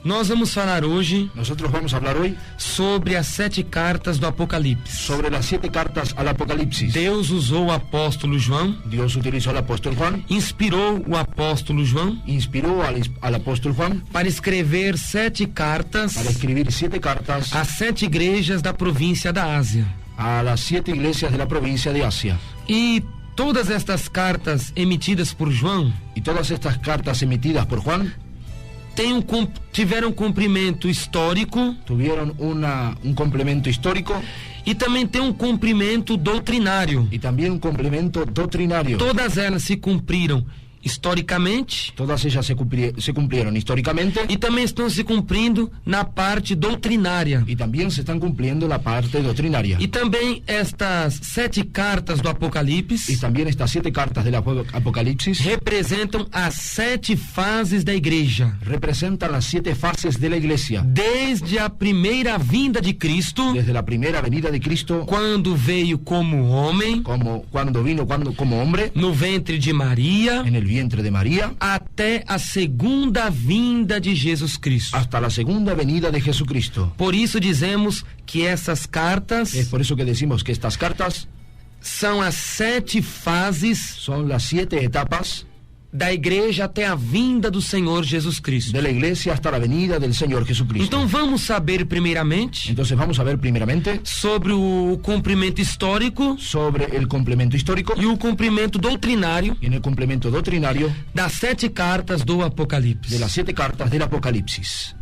Nós vamos falar hoje Nosotros vamos a hablar hoy sobre as 7 cartas do Apocalipse. sobre las 7 cartas al Apocalipsis. Deus usou o apóstolo João, Dios utilizó al apóstol Juan, inspirou o apóstolo João inspiró al apóstol Juan para escrever 7 cartas para escribir 7 cartas às 7 igrejas da província da Ásia. a las 7 iglesias de la provincia de Asia. E todas estas cartas emitidas por João Y todas estas cartas emitidas por Juan tiveram cumprimento histórico tuvieron un complemento histórico e também tem um cumprimento doutrinário. y también un complemento doctrinario. Todas elas se cumpriram historicamente Todas ellas se cumplieron históricamente e também estão se cumprindo na parte doutrinária. y también se están cumpliendo la parte doctrinaria. E também estas 7 cartas do Y Apocalipse también estas 7 cartas del Apocalipsis representam as 7 fases da igreja. representan las 7 fases de la iglesia. Desde a primeira vinda de Cristo, Desde la primera venida de Cristo, quando veio como homem, cuando vino como hombre, no ventre de Maria, en el vientre de María, até a segunda vinda de Jesus Cristo. hasta la segunda venida de Jesucristo. Por isso dizemos que essas cartas Es por eso que decimos que estas cartas são as 7 fases son las 7 etapas da igreja até a vinda do Senhor Jesus Cristo. de la iglesia hasta la venida del Señor Jesucristo. Então vamos saber primeiramente Entonces vamos a ver primeramente sobre o cumprimento histórico sobre el complemento histórico e o cumprimento doutrinário y en el complemento doctrinario das 7 cartas do Apocalipse. de las 7 cartas del Apocalipsis.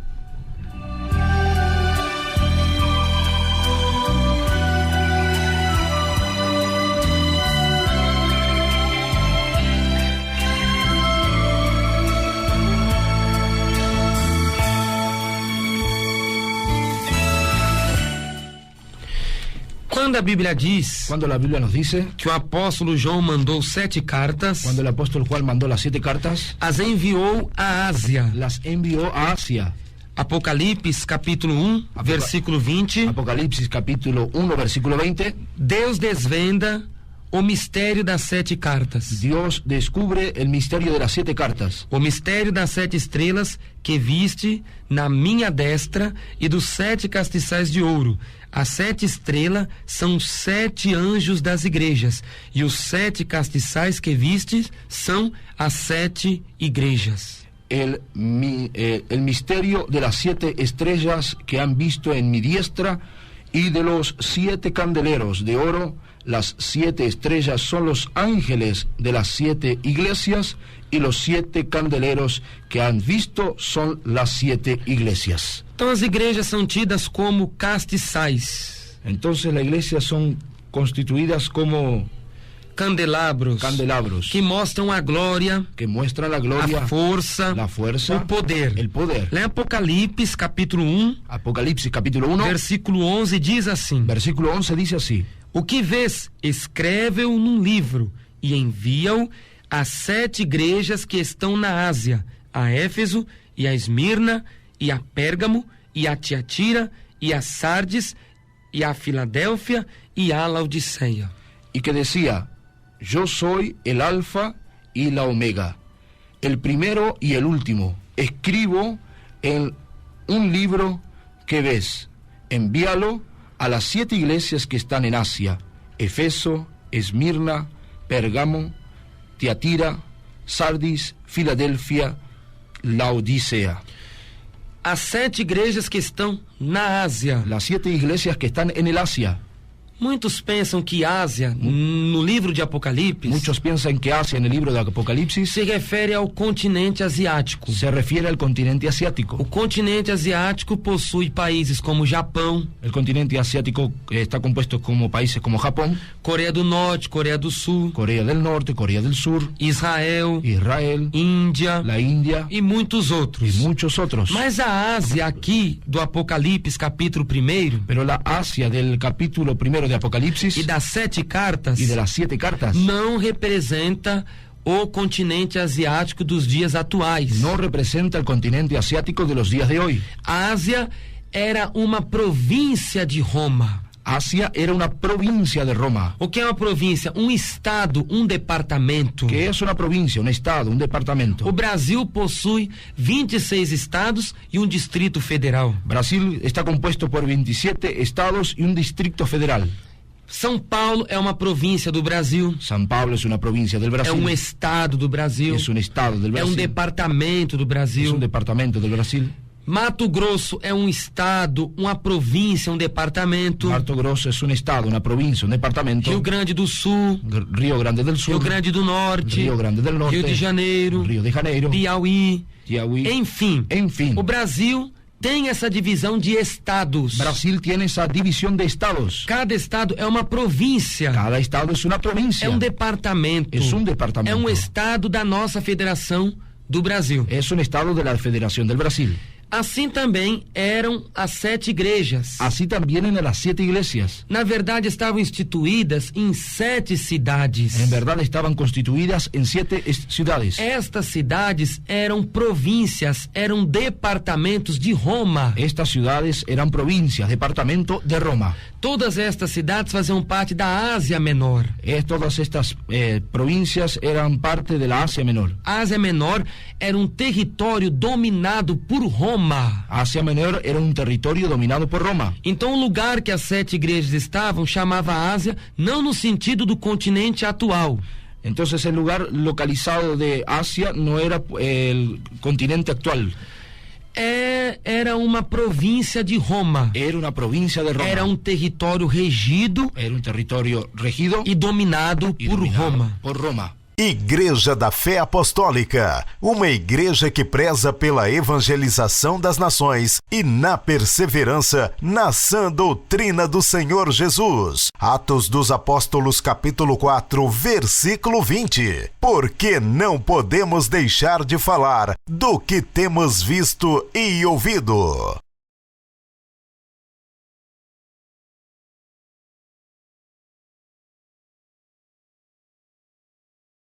Quando a Bíblia diz Cuando la Biblia nos dice, que o apóstolo João mandou 7 cartas, cuando el apóstol Juan mandó las 7 cartas, as enviou à Ásia. las envió a Asia. Apocalipse capítulo 1, versículo 20. Apocalipsis capítulo 1, versículo 20. Deus desvenda o mistério das 7 cartas. Dios descubre el misterio de las 7 cartas. O mistério das 7 estrelas que viste na minha destra e dos 7 castiçais de ouro. As 7 estrelas são 7 anjos das igrejas e os 7 castiçais que viste são as 7 igrejas. El misterio de las 7 estrellas que han visto en mi diestra y de los 7 candeleros de oro. Las 7 estrellas son los ángeles de las 7 iglesias y los 7 candeleros que han visto son las 7 iglesias. Então as igrejas são tidas como castiçais, Entonces las iglesias son constituidas como candelabros, que mostram a glória, que muestran la gloria, a força, la fuerza, o poder. el poder. Lá em Apocalipse capítulo 1, Apocalipsis capítulo 1, versículo 11 diz assim: versículo 11 dice así: o que vês, escreve-o num livro e envia-o às 7 igrejas que estão na Ásia, a Éfeso e a Esmirna e a Pérgamo e a Tiatira e a Sardes e a Filadélfia e a Laodiceia. Y que decía: yo soy el alfa y la omega, el primero y el último. Escribo en un libro que ves, envíalo a las 7 iglesias que están en Asia: Efeso, Esmirna, Pérgamo, Tiatira, Sardis, Filadelfia, Laodicea. As 7 igrejas que estão na Ásia. Las 7 iglesias que están en el Asia. Muitos pensam que Ásia, no livro de Apocalipse, Muchos piensan que Asia en el libro de Apocalipsis se refere ao continente asiático. se refiere al continente asiático. O continente asiático possui países como Japão, El continente asiático está compuesto como países como Japón, Coreia do Norte, Coreia do Sul, Corea del Norte, Corea del Sur, Israel, Israel, Índia la India e muitos y outros. muchos otros. Mas a Ásia aqui do Apocalipse capítulo 1 Pero la Asia del capítulo 1 de Apocalipsis e das 7 cartas y de las 7 cartas não representa o continente asiático dos dias atuais. no representa el continente asiático de los días de hoy. A Ásia era uma província de Roma. Asia era una provincia de Roma. O que é uma província? Um estado, um departamento. ¿Qué es una provincia? Un estado, un departamento. O Brasil possui 26 estados e um distrito federal. Brasil está compuesto por 27 estados y un distrito federal. São Paulo é uma província do Brasil. San Pablo es una provincia del É Brasil. um estado do Brasil. Es un estado del É Brasil. um departamento do Es Brasil. un departamento del Brasil. Mato Grosso é um estado, uma província, um departamento. Mato Grosso es un estado, una provincia, un departamento. Rio Grande do Sul, Río Grande del Sur. Rio Grande do Norte, Río Grande del Norte. Rio de Janeiro, Río de Janeiro. Piauí. Piauí. Enfim, o Brasil tem essa divisão de estados. Brasil tiene esa división de estados. Cada estado é uma província. Cada estado es una provincia. É um departamento. Es un departamento. É um estado da nossa Federação do Brasil. Es un estado de la Federación del Brasil. Assim também eram as 7 igrejas. Así también en las 7 iglesias. Na verdade, estavam instituídas em 7 cidades. En verdad estaban constituidas en 7 ciudades. Estas cidades eram províncias, eram departamentos de Roma. Estas ciudades eran provincias, departamento de Roma. Todas estas cidades faziam parte da Ásia Menor. Todas estas provincias eran parte de la Asia Menor. A Ásia Menor era um território dominado por Roma. Asia Menor era un territorio dominado por Roma. Então o lugar que as 7 igrejas estavam chamava Ásia, não no sentido do continente atual. Entonces el lugar localizado de Asia no era el continente actual. Era uma província de Roma. Era una provincia de Roma. Era um território regido. Era un territorio regido e dominado por Roma. Por Roma. Igreja da Fé Apostólica, uma igreja que preza pela evangelização das nações e na perseverança na sã doutrina do Senhor Jesus. Atos dos Apóstolos, capítulo 4, versículo 20. Porque não podemos deixar de falar do que temos visto e ouvido.